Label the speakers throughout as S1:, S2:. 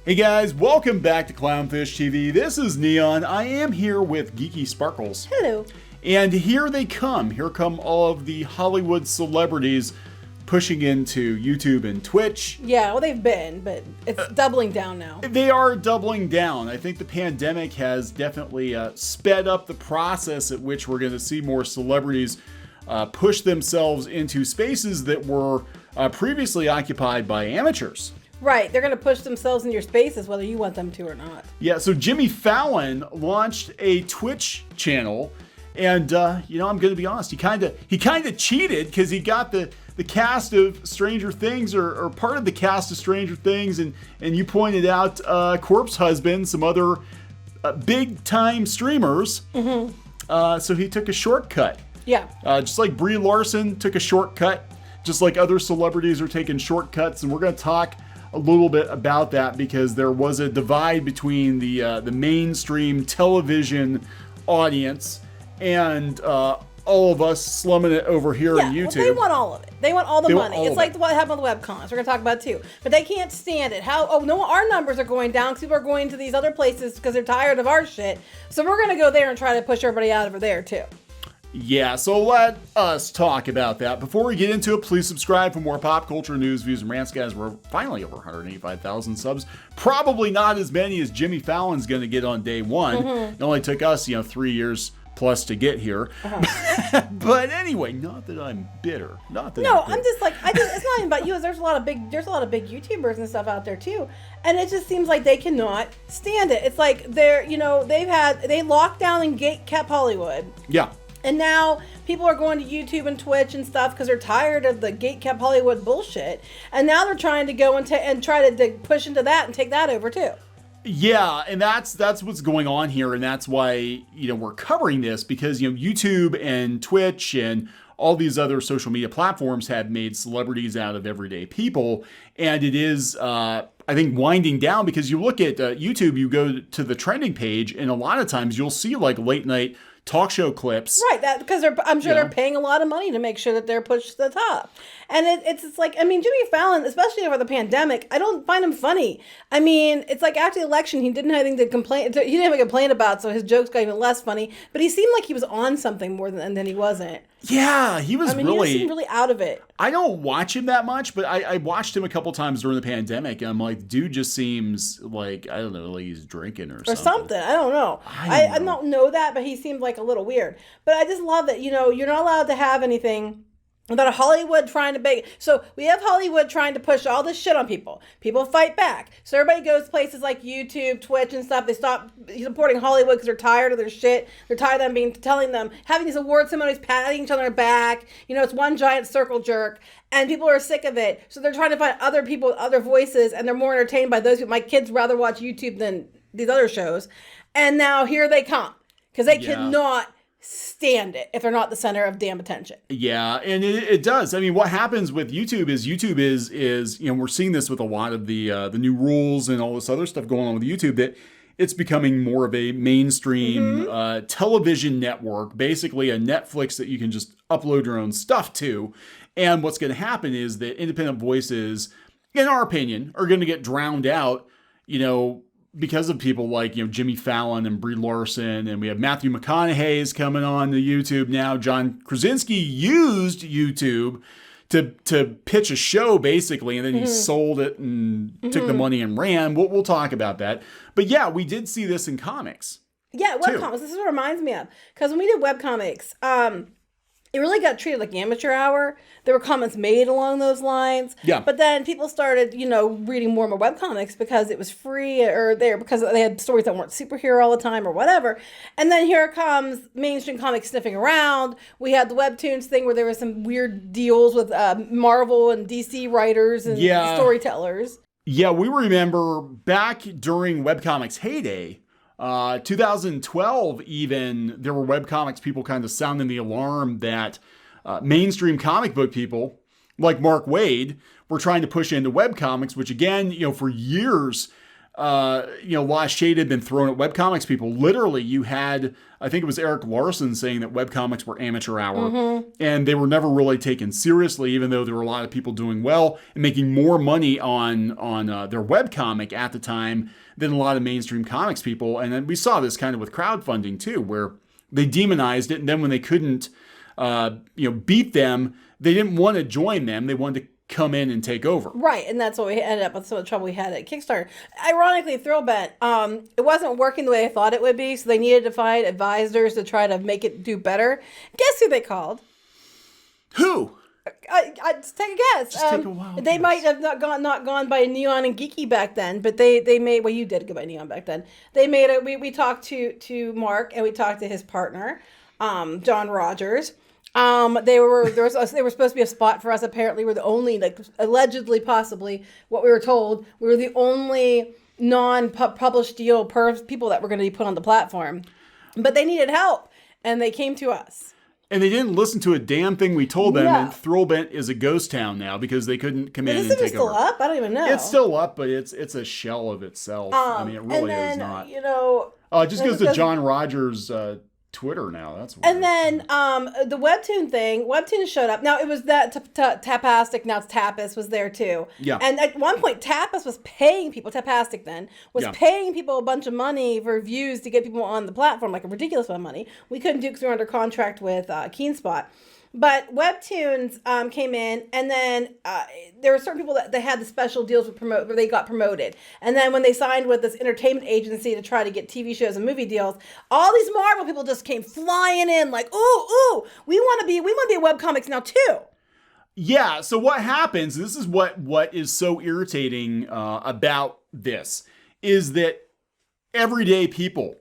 S1: Hey guys, welcome back to Clownfish TV. This is Kneon. I am here with Geeky Sparkles.
S2: Hello.
S1: And here they come. Here come all of the Hollywood celebrities pushing into YouTube and Twitch.
S2: Yeah, well they've been, but it's doubling down now.
S1: They are doubling down. I think the pandemic has definitely sped up the process at which we're going to see more celebrities push themselves into spaces that were previously occupied by amateurs.
S2: Right, they're going to push themselves in your spaces whether you want them to or not.
S1: Yeah, so Jimmy Fallon launched a Twitch channel, and you know, I'm going to be honest, he kind of cheated because he got the cast of Stranger Things or part of the cast of Stranger Things, and you pointed out Corpse Husband, some other big time streamers. Mm-hmm. So he took a shortcut.
S2: Yeah.
S1: Just like Brie Larson took a shortcut, just like other celebrities are taking shortcuts, and we're going to talk a little bit about that because there was a divide between the mainstream television audience and all of us slumming it over here on YouTube.
S2: Well, they want all of it. They want all the money. It's like
S1: it.
S2: what happened with Webcomics. We're going to talk about it too. But they can't stand it. No, our numbers are going down because people are going to these other places because they're tired of our shit. So we're going to go there and try to push everybody out over there too.
S1: Yeah, so let us talk about that. Before we get into it, please subscribe for more pop culture news, views, and rants, guys. We're finally over 185,000 subs. Probably not as many as Jimmy Fallon's going to get on day one. Mm-hmm. It only took us, 3 years plus to get here. Uh-huh. But anyway, not that I'm bitter.
S2: I'm just like, it's not even about you. There's a lot of big YouTubers and stuff out there too. And it just seems like they cannot stand it. It's like they locked down and gate kept Hollywood.
S1: Yeah.
S2: And now people are going to YouTube and Twitch and stuff because they're tired of the gatekept Hollywood bullshit. And now they're trying to go and try to push into that and take that over too.
S1: Yeah, and that's what's going on here, and that's why we're covering this because YouTube and Twitch and all these other social media platforms have made celebrities out of everyday people, and it is I think winding down because you look at YouTube, you go to the trending page, and a lot of times you'll see like late night talk show clips.
S2: Right, that because I'm sure they're paying a lot of money to make sure that they're pushed to the top. And it's like, I mean, Jimmy Fallon, especially over the pandemic, I don't find him funny. I mean, it's like after the election, he didn't have anything to complain. He didn't have a complaint about, so his jokes got even less funny. But he seemed like he was on something more than he wasn't.
S1: Yeah, he was really...
S2: he seemed really out of it.
S1: I don't watch him that much, but I watched him a couple times during the pandemic, and I'm like, dude just seems like, I don't know, like he's drinking or something.
S2: I don't know. I don't know that, but he seemed like a little weird. But I just love that, you're not allowed to have anything without Hollywood trying to beg. So we have Hollywood trying to push all this shit on people. People fight back. So everybody goes to places like YouTube, Twitch, and stuff. They stop supporting Hollywood because they're tired of their shit. They're tired of them having these award ceremonies, patting each other back. It's one giant circle jerk. And people are sick of it. So they're trying to find other people with other voices, and they're more entertained by those people. My kids rather watch YouTube than these other shows. And now here they come. Because they cannot stand it if they're not the center of damn attention.
S1: Yeah, and it does. I mean, what happens with YouTube is we're seeing this with a lot of the new rules and all this other stuff going on with YouTube, that it's becoming more of a mainstream television network, basically a Netflix that you can just upload your own stuff to. And what's going to happen is that independent voices, in our opinion, are going to get drowned out, because of people like, Jimmy Fallon and Brie Larson, and we have Matthew McConaughey's coming on to YouTube now. John Krasinski used YouTube to pitch a show, basically, and then he sold it and took the money and ran. We'll talk about that. But yeah, we did see this in comics.
S2: Yeah, webcomics. This is what it reminds me of. Because when we did webcomics, it really got treated like amateur hour. There were comments made along those lines.
S1: Yeah.
S2: But then people started, reading more and more webcomics because it was free because they had stories that weren't superhero all the time or whatever. And then here comes mainstream comics sniffing around. We had the Webtoons thing where there was some weird deals with Marvel and DC writers and storytellers.
S1: Yeah, we remember back during webcomics heyday, 2012 even, there were webcomics people kind of sounding the alarm that mainstream comic book people like Mark Waid were trying to push into webcomics, which again, for years, a lot of shade had been thrown at webcomics people. Literally, you had, I think it was Eric Larson saying that webcomics were amateur hour, and they were never really taken seriously, even though there were a lot of people doing well and making more money on their webcomic at the time than a lot of mainstream comics people. And then we saw this kind of with crowdfunding too, where they demonized it, and then when they couldn't, beat them, they didn't want to join them. They wanted to come in and take over. Right,
S2: and that's what we ended up with, some of the trouble we had at Kickstarter. Ironically, Thrillbent, it wasn't working the way I thought it would be, so they needed to find advisors to try to make it do better. Guess who they called?
S1: Who?
S2: Just take a guess.
S1: Just take a wild
S2: they
S1: guess.
S2: might have not gone by Kneon and Geeky back then, but they made, well, you did go by Kneon back then. They made it. We talked to Mark, and we talked to his partner, John Rogers. They were supposed to be a spot for us. Apparently, we're the only, allegedly, possibly, what we were told, we were the only non-published deal people that were going to be put on the platform. But they needed help, and they came to us.
S1: And they didn't listen to a damn thing we told them. No. And Thrillbent is a ghost town now because they couldn't come in and take over. Is it still
S2: up? I don't even know.
S1: It's still up, but it's a shell of itself. It really is not. It just goes to John Rogers' Twitter now. That's weird.
S2: And then the Webtoon thing, Webtoon showed up. Now it was that Tapastic, now it's Tapas was there too.
S1: Yeah.
S2: And at one point Tapas was paying people, Tapastic then, was paying people a bunch of money for views to get people on the platform, like a ridiculous amount of money. We couldn't do because we were under contract with KeenSpot. But Webtoons came in, and then there were certain people that they had the special deals with where they got promoted. And then when they signed with this entertainment agency to try to get TV shows and movie deals, all these Marvel people just came flying in like, ooh, we want to be at Webcomics now too.
S1: Yeah. So what happens? This is what is so irritating about this is that everyday people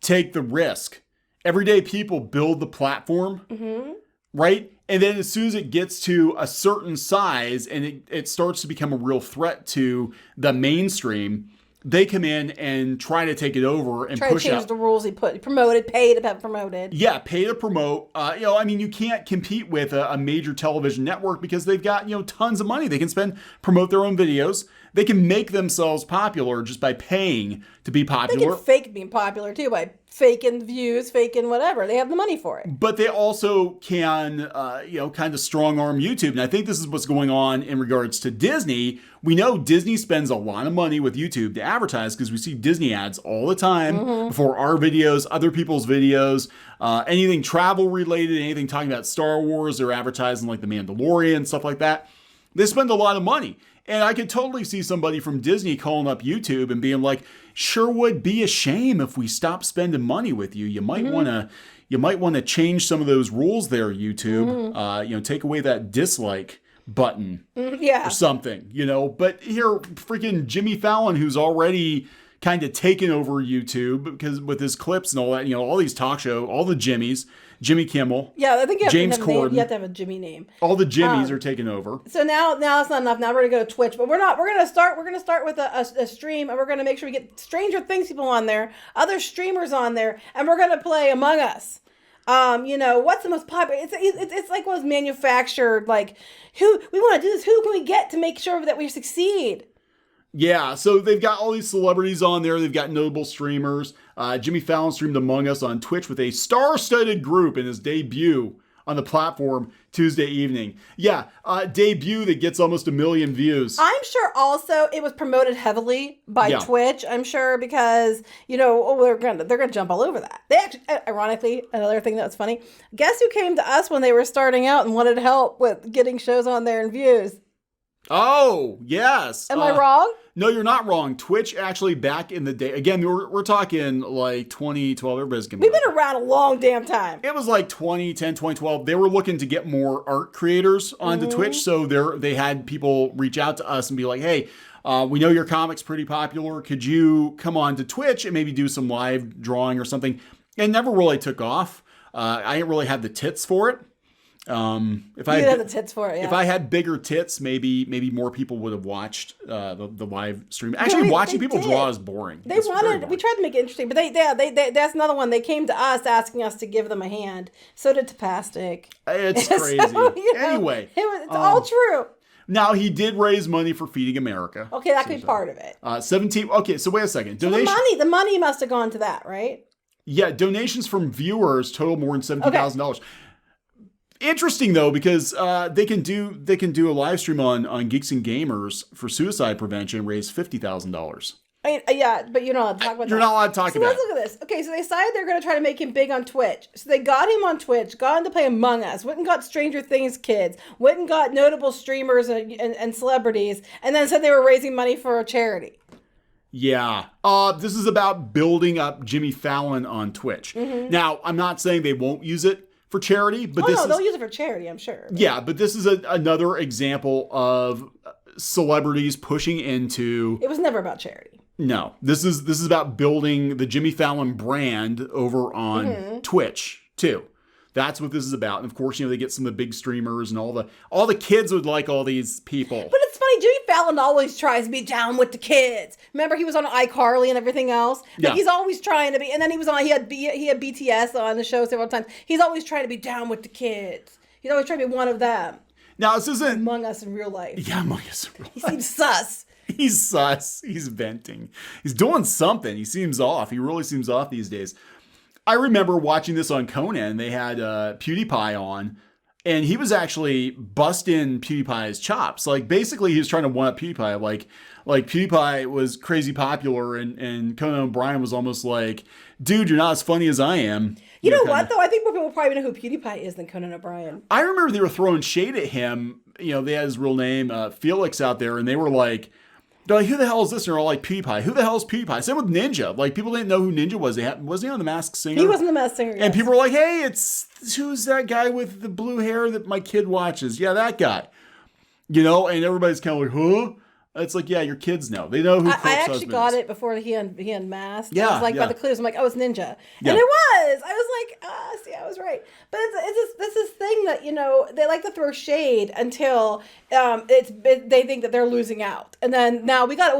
S1: take the risk. Everyday people build the platform. Mm-hmm. Right? And then as soon as it gets to a certain size and it starts to become a real threat to the mainstream, they come in and try to take it over and
S2: try
S1: push
S2: to change the rules he promoted, pay to have promoted.
S1: Yeah, pay to promote. You can't compete with a major television network because they've got, tons of money. They can promote their own videos. They can make themselves popular just by paying to be popular.
S2: They can fake being popular too by faking views, faking whatever. They have the money for it.
S1: But they also can, kind of strong arm YouTube. And I think this is what's going on in regards to Disney. We know Disney spends a lot of money with YouTube to advertise because we see Disney ads all the time before our videos, other people's videos, anything travel related, anything talking about Star Wars, they're advertising like The Mandalorian, stuff like that. They spend a lot of money. And I could totally see somebody from Disney calling up YouTube and being like, sure would be a shame if we stopped spending money with you. You might want to change some of those rules there, YouTube. Take away that dislike button or something, But here, freaking Jimmy Fallon, who's already kind of taken over YouTube because with his clips and all that, all these talk show, all the Jimmies, Jimmy Kimmel,
S2: I think
S1: James Corden,
S2: you have to have a Jimmy name.
S1: All the Jimmies are taking over.
S2: So now that's not enough. Now we're gonna go to Twitch, but we're not. We're gonna start with a stream, and we're gonna make sure we get Stranger Things people on there, other streamers on there, and we're gonna play Among Us. What's the most popular? It's like was manufactured. Like who we want to do this? Who can we get to make sure that we succeed?
S1: Yeah, so they've got all these celebrities on there. They've got notable streamers. Jimmy Fallon streamed Among Us on Twitch with a star-studded group in his debut on the platform Tuesday evening. Yeah, debut that gets almost 1 million views.
S2: I'm sure also it was promoted heavily by Twitch. I'm sure because, they're gonna jump all over that. They actually, ironically, another thing that's funny, guess who came to us when they were starting out and wanted help with getting shows on there and views?
S1: Oh, yes.
S2: Am I wrong?
S1: No, you're not wrong. Twitch actually back in the day, again, we're talking like 2012. Everybody's
S2: We've been around a long damn time.
S1: It was like 2010, 2012. They were looking to get more art creators onto Twitch. So they had people reach out to us and be like, hey, we know your comic's pretty popular. Could you come on to Twitch and maybe do some live drawing or something? It never really took off. I didn't really have the tits for it. If I had the
S2: tits for it,
S1: if I had bigger tits, maybe more people would have watched the live stream. Actually, watching people draw is boring.
S2: We tried to make it interesting, but they that's another one. They came to us asking us to give them a hand. So did Tapastic.
S1: It's crazy. Anyway,
S2: it's all true.
S1: Now, he did raise money for Feeding America.
S2: Okay, that could be part of it.
S1: 17. Okay, so wait a second.
S2: So the money must have gone to that, right?
S1: Yeah, donations from viewers total more than $17,000. Interesting though, because they can do a live stream on Geeks and Gamers for suicide prevention, raise $50,000.
S2: Yeah, but you're not allowed to talk about that.
S1: You're not allowed to talk about it.
S2: So let's look at this. Okay, so they decided they're going to try to make him big on Twitch. So they got him on Twitch, got him to play Among Us, went and got Stranger Things kids, went and got notable streamers and celebrities, and then said they were raising money for a charity.
S1: Yeah. This is about building up Jimmy Fallon on Twitch. Mm-hmm. Now, I'm not saying they won't use it for charity, but
S2: they'll use it for charity, I'm sure.
S1: Yeah, but this is another example of celebrities pushing into...
S2: It was never about charity.
S1: No, this is about building the Jimmy Fallon brand over on Twitch too. That's what this is about. And of course, they get some of the big streamers and all the kids would like all these people.
S2: But it's funny, Jimmy Fallon always tries to be down with the kids. Remember, he was on iCarly and everything else. Like, he's always trying to be. And then he was on. He had BTS on the show several times. He's always trying to be down with the kids. He's always trying to be one of them.
S1: Now this isn't
S2: Among Us in real life.
S1: Yeah, Among Us in real life.
S2: He seems sus.
S1: He's sus. He's venting. He's doing something. He seems off. He really seems off these days. I remember watching this on Conan. They had PewDiePie on, and he was actually busting PewDiePie's chops. Like, basically, he was trying to one-up PewDiePie. Like PewDiePie was crazy popular, and Conan O'Brien was almost like, dude, you're not as funny as I am.
S2: You know what, though? I think more people probably know who PewDiePie is than Conan O'Brien.
S1: I remember they were throwing shade at him. They had his real name, Felix, out there, and they were like, they're like, who the hell is this? And they're all like, PewDiePie. Who the hell is PewDiePie? Same with Ninja. Like, people didn't know who Ninja was. Wasn't he on The Masked Singer?
S2: He wasn't The Masked Singer, yes.
S1: And people were like, hey, who's that guy with the blue hair that my kid watches? Yeah, that guy. And everybody's kind of like, huh? It's like, yeah, your kids know. They know who Croc's
S2: I actually
S1: husband
S2: got
S1: is.
S2: it before he unmasked.
S1: Yeah,
S2: I was like, by the clues, I'm like, oh, it's Ninja. Yeah. And it was. I was like, see, I was right. But it's this thing that, they like to throw shade until they think that they're losing out. And then now we got,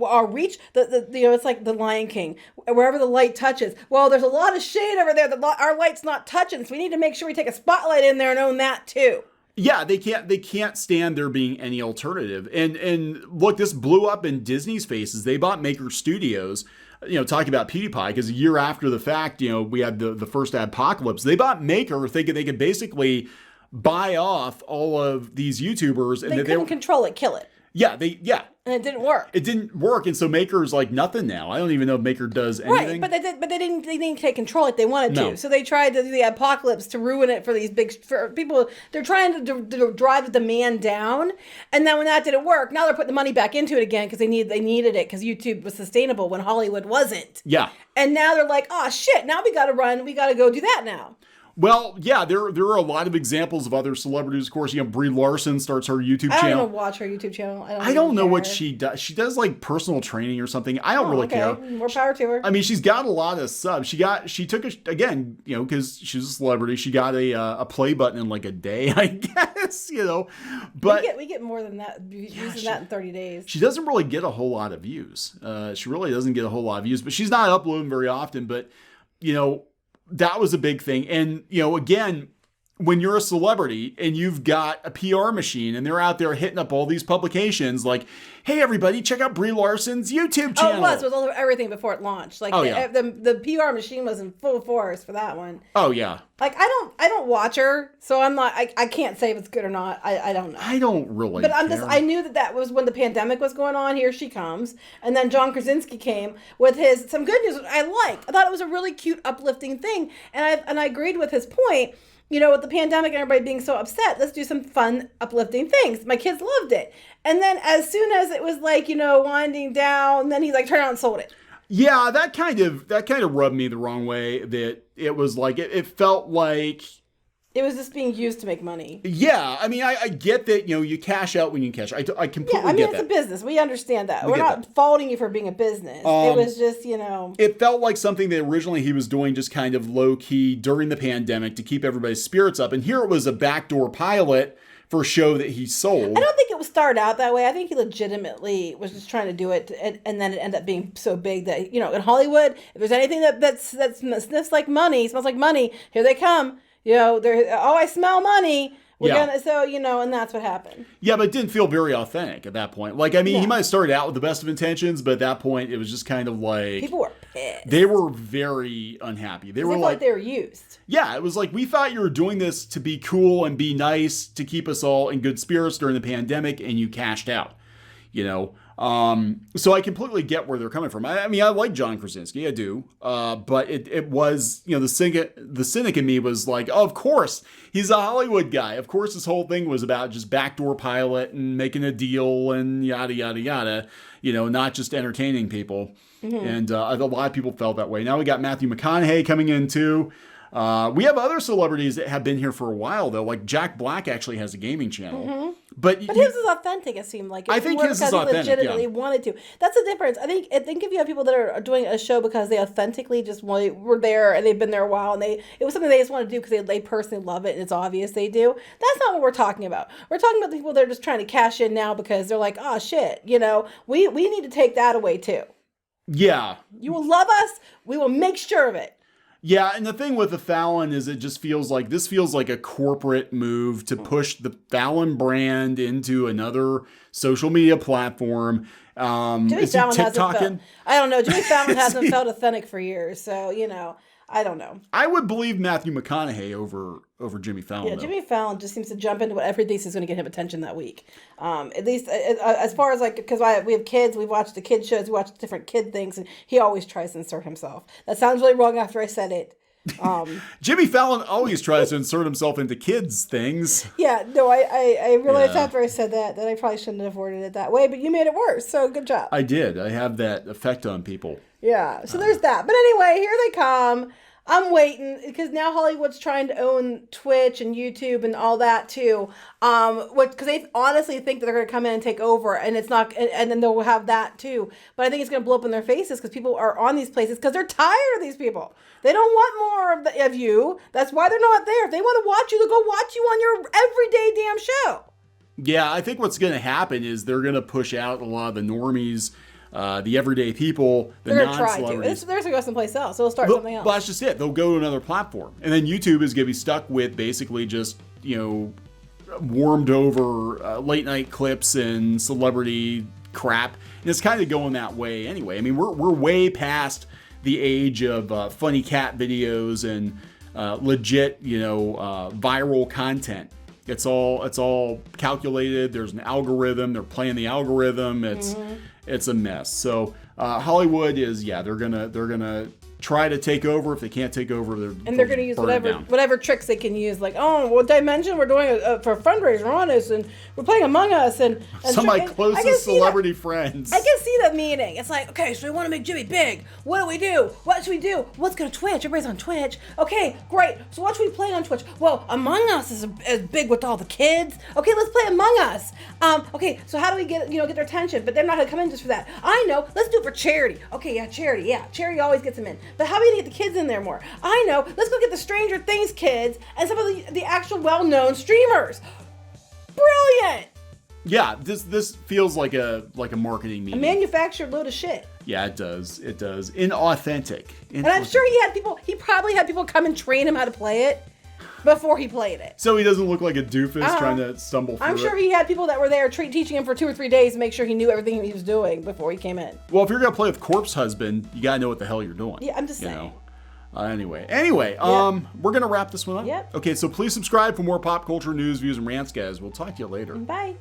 S2: our reach, it's like the Lion King, wherever the light touches. Well, there's a lot of shade over there that our light's not touching. So we need to make sure we take a spotlight in there and own that too.
S1: Yeah, they can't stand there being any alternative. And look, this blew up in Disney's faces. They bought Maker Studios, talking about PewDiePie, because a year after the fact, we had the first Adpocalypse. They bought Maker thinking they could basically buy off all of these YouTubers. And
S2: they couldn't control it, kill it.
S1: Yeah,
S2: And it didn't work.
S1: It didn't work, and so Maker's like nothing now. I don't even know if Maker does anything.
S2: Right, but they didn't take control like they wanted to. So they tried to do the Apocalypse to ruin it for these for people. They're trying to drive the demand down, and then when that didn't work, now they're putting the money back into it again because they needed it because YouTube was sustainable when Hollywood wasn't.
S1: Yeah. And
S2: now they're like, oh shit! Now we got to run. We got to go do that now.
S1: Well, yeah, there are a lot of examples of other celebrities. Of course, Brie Larson starts her YouTube channel.
S2: I don't even watch her YouTube channel.
S1: I don't know what she does. She does like personal training or something. I don't really care.
S2: More power to her.
S1: I mean, she's got a lot of subs. She took again, because she's a celebrity. She got a play button in like a day, I guess. But
S2: we get more than that using that in 30 days.
S1: She doesn't really get a whole lot of views. She really doesn't get a whole lot of views. But she's not uploading very often. But that was a big thing. And, again, when you're a celebrity and you've got a PR machine and they're out there hitting up all these publications like, hey, everybody, check out Brie Larson's YouTube channel.
S2: Oh, it was everything before it launched. Like, the PR machine was in full force for that one.
S1: Oh, yeah.
S2: Like, I don't watch her, so I'm not, I can't say if it's good or not. I don't know.
S1: I don't really
S2: But I knew that was when the pandemic was going on. Here she comes. And then John Krasinski came with some good news, which I liked. I thought it was a really cute, uplifting thing. And I agreed with his point. With the pandemic and everybody being so upset, let's do some fun, uplifting things. My kids loved it. And then as soon as it was like, winding down, then he like turned around and sold it.
S1: Yeah, that kind of rubbed me the wrong way. That it was like, it felt like
S2: it was just being used to make money.
S1: Yeah, I mean, I get that, you cash out when you cash. I completely get that.
S2: Yeah, I mean, it's a business. We understand that. We're not faulting you for being a business. It was just, It
S1: felt like something that originally he was doing just kind of low-key during the pandemic to keep everybody's spirits up. And here it was a backdoor pilot for a show that he sold.
S2: I don't think it was started out that way. I think he legitimately was just trying to do it, and then it ended up being so big that, in Hollywood, if there's anything that sniffs like money, smells like money, here they come. I smell money. So, and that's what happened.
S1: Yeah, but it didn't feel very authentic at that point. Like, I mean, he might have started out with the best of intentions, but at that point, it was just kind of like...
S2: People were pissed.
S1: They were very unhappy. They were like...
S2: they were used.
S1: Yeah, it was like, we thought you were doing this to be cool and be nice, to keep us all in good spirits during the pandemic, and you cashed out. So I completely get where they're coming from. I mean, I like John Krasinski, I do. But it was, the cynic in me was like, oh, of course, he's a Hollywood guy. Of course, this whole thing was about just backdoor pilot and making a deal and yada, yada, yada, not just entertaining people. Mm-hmm. And a lot of people felt that way. Now we got Matthew McConaughey coming in too. We have other celebrities that have been here for a while, though. Like Jack Black actually has a gaming channel. Mm-hmm. But
S2: his is authentic, it seemed like.
S1: I think his is authentic,
S2: he legitimately wanted to. That's the difference. I think if you have people that are doing a show because they authentically just were there and they've been there a while and it was something they just want to do because they personally love it and it's obvious they do. That's not what we're talking about. We're talking about the people that are just trying to cash in now because they're like, oh, shit, we need to take that away, too.
S1: Yeah.
S2: You will love us. We will make sure of it.
S1: Yeah, and the thing with the Fallon is it just feels like a corporate move to push the Fallon brand into another social media platform.
S2: Jimmy Fallon hasn't felt authentic for years, so I don't know.
S1: I would believe Matthew McConaughey over Jimmy Fallon.
S2: Yeah, Jimmy Fallon just seems to jump into whatever he thinks is going to get him attention that week. At least as far as because we have kids, we watch the kid shows, we watch different kid things, and he always tries to insert himself. That sounds really wrong after I said it.
S1: Jimmy Fallon always tries to insert himself into kids' things.
S2: Yeah, no, I realized after I said that I probably shouldn't have worded it that way, but you made it worse, so good job.
S1: I did. I have that effect on people.
S2: Yeah, so there's that. But anyway, here they come. I'm waiting because now Hollywood's trying to own Twitch and YouTube and all that too. Because they honestly think that they're going to come in and take over, and it's not, and then they'll have that too. But I think it's going to blow up in their faces because people are on these places because they're tired of these people. They don't want more of you. That's why they're not there. If they want to watch you, they'll go watch you on your everyday damn show.
S1: Yeah, I think what's going to happen is they're going to push out a lot of the normies. The everyday people, the non-celebrities.
S2: They're going to go someplace else. So they'll start something else.
S1: But that's just it. They'll go to another platform. And then YouTube is going to be stuck with basically just, warmed over late night clips and celebrity crap. And it's kind of going that way anyway. I mean, we're way past the age of funny cat videos and legit, viral content. It's all calculated. There's an algorithm. They're playing the algorithm. It's a mess. So Hollywood is they're gonna try to take over. If they can't take over,
S2: they're gonna use whatever tricks they can use. Like, oh, what dimension we're doing for a fundraiser on us, and we're playing Among Us, and
S1: some of my closest celebrity friends.
S2: I can see the meaning. It's like, okay, so we want to make Jimmy big. What do we do? What should we do? Let's go to Twitch. Everybody's on Twitch. Okay, great. So what should we play on Twitch? Well, Among Us is big with all the kids. Okay, let's play Among Us. Okay, so how do we get their attention? But they're not gonna come in just for that. I know. Let's do it for charity. Okay, yeah, charity. Yeah, charity always gets them in. But how are we gonna get the kids in there more? I know. Let's go get the Stranger Things kids and some of the actual well-known streamers. Brilliant.
S1: Yeah, this feels like a marketing meeting.
S2: A manufactured load of shit.
S1: Yeah, it does. It does. Inauthentic.
S2: And I'm sure he probably had people come and train him how to play it before he played it.
S1: So he doesn't look like a doofus trying to stumble through
S2: I'm sure he had people that were there teaching him for 2 or 3 days to make sure he knew everything he was doing before he came in.
S1: Well, if you're going to play with Corpse Husband, you got to know what the hell you're doing.
S2: Yeah, I'm just saying.
S1: Anyway, we're going to wrap this one up.
S2: Yep.
S1: Okay, so please subscribe for more pop culture news, views, and rants, guys. We'll talk to you later.
S2: Bye.